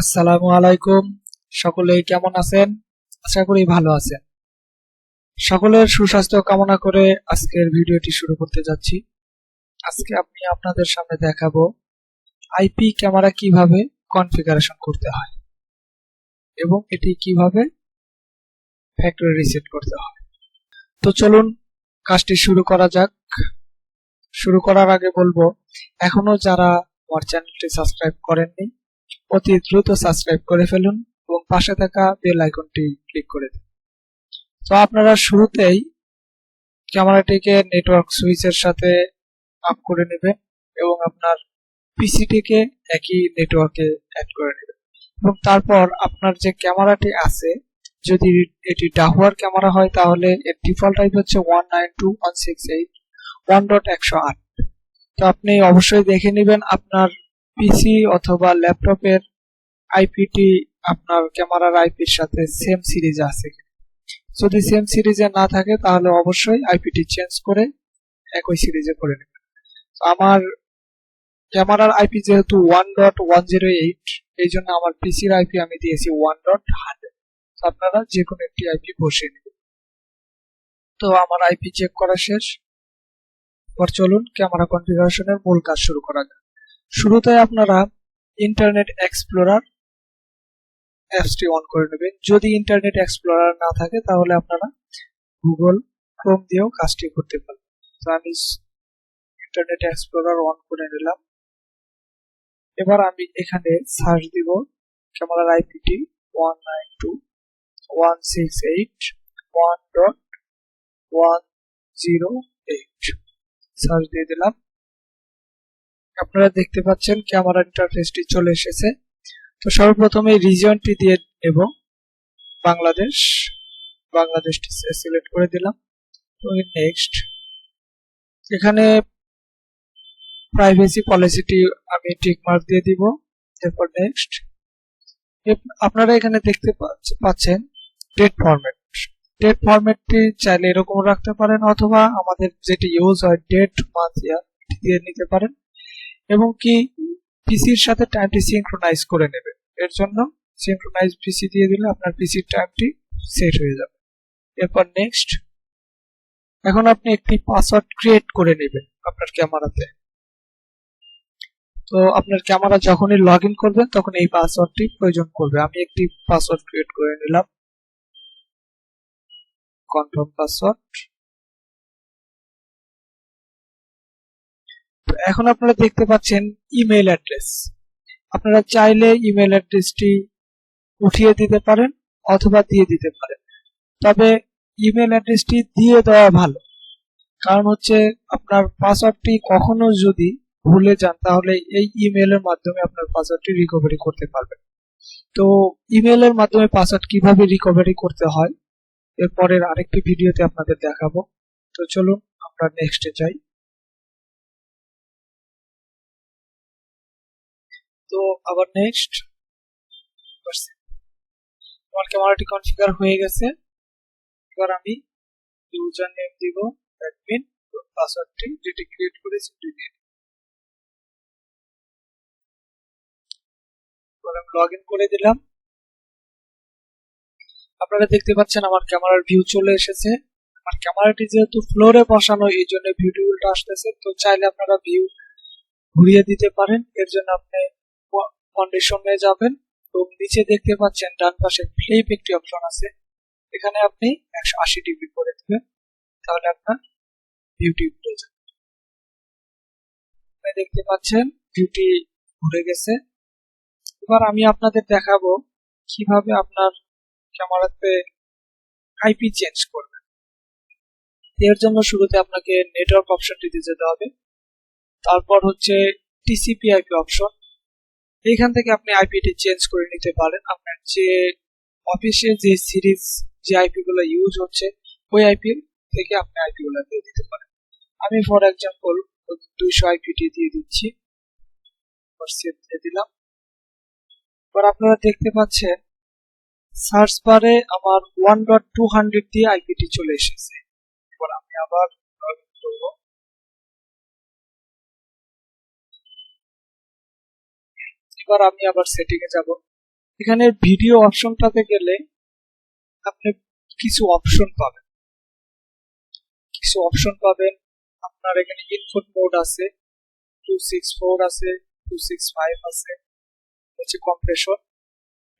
আসসালামু আলাইকুম। সকলেই কেমন আছেন? আশা করি ভালো আছেন। সকলের সুস্বাস্থ্য কামনা করে আজকের ভিডিওটি শুরু করতে যাচ্ছি। আজকে আমি আপনাদের সামনে দেখাবো আইপি ক্যামেরা কিভাবে কনফিগারেশন করতে হয় এবং এটি কিভাবে ফ্যাক্টরি রিসেট করতে হয়। তো চলুন কাজটি শুরু করা যাক। শুরু করার আগে বলবো, এখনো যারা আমার চ্যানেলটি সাবস্ক্রাইব করেননি অতি দ্রুত সাবস্ক্রাইব করে ফেলুন এবং পাশে থাকা বেল আইকনটি ক্লিক করে দিন। তো আপনারা শুরুতেই ক্যামেরাটিকে নেটওয়ার্ক সুইচের সাথে আপ করে নেবেন এবং আপনার পিসিটিকে একই নেটওয়ার্কে অ্যাড করে নেবেন এবং তারপর আপনার যে ক্যামেরাটি আছে, যদি এটি ডাহুয়ার ক্যামেরা হয় তাহলে এর ডিফল্ট আইপি হচ্ছে 192.168.1.108। তো আপনি অবশ্যই দেখে নেবেন আপনার পিসি অথবা ল্যাপটপের আইপিটি আপনার ক্যামেরার আইপির সাথে সেম সিরিজে আছে। যদি সেম সিরিজে না থাকে তাহলে অবশ্যই আইপিটি চেঞ্জ করে একই সিরিজে করে নেবেন। আমার ক্যামেরার আইপি যেহেতু 1.108, এই জন্য আমার পিসির আইপি আমি দিয়েছি 1.100। আপনারা যে কোনো একটি আইপি বসিয়ে নেবেন। তো আমার আইপি চেক করা শেষ। এবার চলুন ক্যামেরা কনফিগারেশনের মূল কাজ শুরু করা যাক। শুরুতে আপনারা ইন্টারনেট এক্সপ্লোরার অ্যাপসটি অন করে নেবেন। যদি ইন্টারনেট এক্সপ্লোরার না থাকে তাহলে আপনারা গুগল ক্রোম দিয়েও কাজটি করতে পারবেন। তো আমি ইন্টারনেট এক্সপ্লোরার অন করে নিলাম। এবার আমি এখানে সার্চ দিব ক্যামেরার আইপিটি 192.168.1.108 সার্চ দিয়ে দিলাম। আপনারা দেখতে পাচ্ছেন ক্যামেরা ইন্টারফেসটি চলে এসেছে। তো সর্বপ্রথমে রিজিয়নটি দিয়ে নেব বাংলাদেশটি সিলেক্ট করে দিলাম। তো নেক্সট, এখানে প্রাইভেসি পলিসিটি আমি টিক মার্ক দিয়ে দিব। এরপর নেক্সট, আপনারা এখানে দেখতে পাচ্ছেন ডেট ফরম্যাটটি চাইলে এরকম রাখতে পারেন অথবা আমাদের যেটি ইউজ হয় ডেট মান্থ ইয়ার দিয়ে নিতে পারেন এবং কি পিসির সাথে টাইমটি সিনক্রোনাইজ করে নেবেন। এর জন্য সিনক্রোনাইজ পিসি দিয়ে দিলে আপনার পিসির টাইমটি সেট হয়ে যাবে। এরপর নেক্সট, এখন আপনি একটি পাসওয়ার্ড ক্রিয়েট করে নেবেন আপনার ক্যামেরাতে। তো আপনার ক্যামেরা যখনই লগ ইন করবেন তখন এই পাসওয়ার্ডটি প্রয়োজন পড়বে। আমি একটি পাসওয়ার্ড ক্রিয়েট করে নিলাম, কনফার্ম পাসওয়ার্ড। এখন আপনারা দেখতে পাচ্ছেন ইমেল অ্যাড্রেস। আপনারা চাইলে ইমেল অ্যাড্রেসটি উঠিয়ে দিতে পারেন অথবা দিয়ে দিতে পারেন, তবে ইমেল অ্যাড্রেসটি দিয়ে দেওয়া ভালো। কারণ হচ্ছে আপনার পাসওয়ার্ডটি কখনো যদি ভুলে যান তাহলে এই ইমেলের মাধ্যমে আপনার পাসওয়ার্ডটি রিকভারি করতে পারবেন। তো ইমেলের মাধ্যমে পাসওয়ার্ড কিভাবে রিকভারি করতে হয় এরপরের আরেকটি ভিডিওতে আপনাদের দেখাবো। তো চলুন আমরা নেক্সটে যাই। তো আবার নেক্সট, আমার ক্যামেরাটি কনফিগার হয়ে গেছে। এবার আমি ইউজার নেম দিব অ্যাডমিন, পাসওয়ার্ডটি যেটি ক্রিয়েট করেছি দিয়ে লগ ইন করে দিলাম। আপনারা দেখতে পাচ্ছেন আমার ক্যামেরার ভিউ চলে এসেছে। আমার ক্যামেরাটি যেহেতু ফ্লোরে বসানো এই জন্য ভিউ টিউবটা আসতেছে। তো চাইলে আপনারা ভিউ ঘুরিয়ে দিতে পারেন। এর জন্য আপনি কন্ডিশনে যাবেন এবং নিচে দেখতে পাচ্ছেন ডান পাশে ফ্লিপ একটি অপশন আছে, এখানে আপনি 180 ডিগ্রি করে দিবেন, তাহলে আপনার ভিউটি ঘুরে যাবে। আপনি দেখতে পাচ্ছেন ভিউটি ঘুরে গেছে। এবার আমি আপনাদের দেখাবো কিভাবে আপনার ক্যামেরাতে আইপি চেঞ্জ করবেন। এর জন্য শুরুতে আপনাকে নেটওয়ার্ক অপশনটিতে যেতে হবে, তারপর হচ্ছে টিসিপি আইপি অপশন। এইখান থেকে আপনি আইপিটি চেঞ্জ করে নিতে পারেন। আপনার যে অফিসে যে সিরিজ যে আইপি গুলো ইউজ হচ্ছে ওই আইপি থেকে আপনি আইপি গুলো দিয়ে দিতে পারেন। আমি ফর এক্সাম্পল 200 আইপিটি দিয়ে দিচ্ছি, সেভ দিয়ে দিলাম। এবার আপনারা দেখতে পাচ্ছেন সার্চ বারে আমার 1.200 দিয়ে আইপিটি চলে এসেছে। এবার আমি আবার লগইন করব। এবার আমি আবার সেটিং এ যাব। এখানে ভিডিও অপশনটাতে গেলে আপনি কিছু অপশন পাবেন। আপনার এখানে ইনপুট মোড আছে, 264 আছে, 265 আছে, হচ্ছে কম্প্রেশন।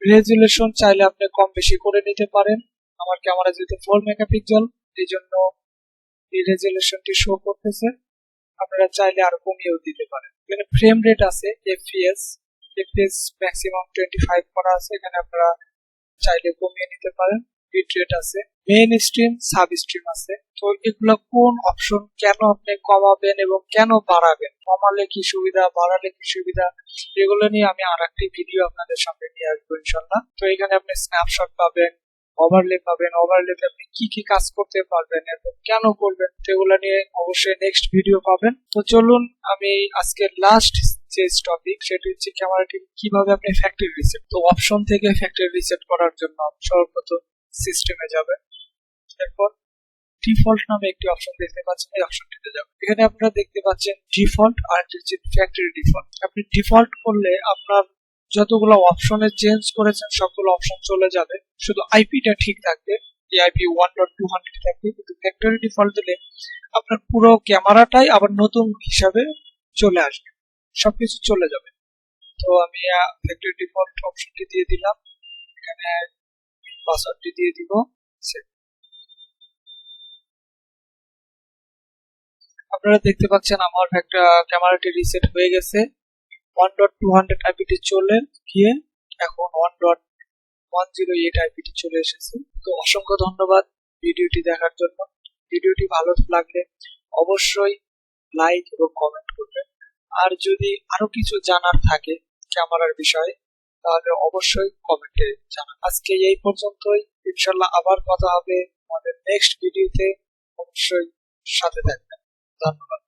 রেজুলেশন চাইলে আপনি কম বেশি করে নিতে পারেন। আমার ক্যামেরা যেহেতু 4 মেগাপিক্সেল, এই জন্য এই রেজুলেশনটি শো করতেছে। আপনারা চাইলে আরো কমিয়েও দিতে পারেন। এখানে ফ্রেম রেট আছে, এফপিএস ম্যাক্সিমাম 25 করা আছে, এখানে আপনারা চাইলে কমিয়ে নিতে পারেন। বিট রেট আছে, মেইন স্ট্রিম, সাব স্ট্রিম আছে। তো এগুলো কোন অপশন কেন আপনি কমাবেন এবং কেন বাড়াবেন, কমালে কি সুবিধা, বাড়ালে কি সুবিধা, এগুলো নিয়ে আমি আরেকটি ভিডিও আপনাদের সামনে নিয়ে আসবো ইনশাল্লাহ। তো এখানে আপনি স্ন্যাপশট পাবেন, ওভারলেতে আপনি কি কি কাজ করতে পারবেন এবং কেন করবেন, সেগুলো নিয়ে অবশ্যই নেক্সট ভিডিও পাবেন। তো চলুন, আমি আজকে লাস্ট যে টপিক, সেটি হচ্ছে ক্যামেরাটি কিভাবে আপনি ফ্যাক্টরি রিসেট। তো অপশন থেকে ফ্যাক্টরি রিসেট করার জন্য সর্বপ্রথম সিস্টেমে যাবেন, এরপর ডিফল্ট নামে একটি অপশন দেখতে পাচ্ছেন, এই অপশনটিতে যাবেন। এখানে আপনারা দেখতে পাচ্ছেন ডিফল্ট আর ফ্যাক্টরি ডিফল্ট। আপনি ডিফল্ট করলে আপনার যতগুলো অপশনে চেঞ্জ করেছেন সবগুলো অপশন চলে যাবে, শুধু আইপিটা ঠিক থাকবে, এই আইপি 1.200 থাকবে। কিন্তু ফ্যাক্টরি ডিফল্ট দিলে আপনার পুরো ক্যামেরাটাই আবার নতুন হিসাবে চলে আসবে, সবকিছু চলে যাবে। তো আমি ফ্যাক্টরি ডিফল্ট অপশনটি দিয়ে দিলাম, এখানে পাসওয়ার্ডটি দিয়ে দিব। আপনারা দেখতে পাচ্ছেন আমার একটা ক্যামেরাটি রিসেট হয়ে গেছে। 1.200 আইপিটি চলে গিয়ে এখন 1.108 আইপিটি চলে এসেছে। তো অসংখ্য ধন্যবাদ ভিডিওটি দেখার জন্য। ভিডিওটি ভালো লাগলে অবশ্যই লাইক এবং কমেন্ট করবেন। আর যদি আরো কিছু জানার থাকে ক্যামেরার বিষয়ে, তাহলে অবশ্যই কমেন্টে জানান। আজকে এই পর্যন্তই, ইনশাল্লাহ আবার কথা হবে আমাদের নেক্সট ভিডিওতে। অবশ্যই সাথে থাকবেন। ধন্যবাদ।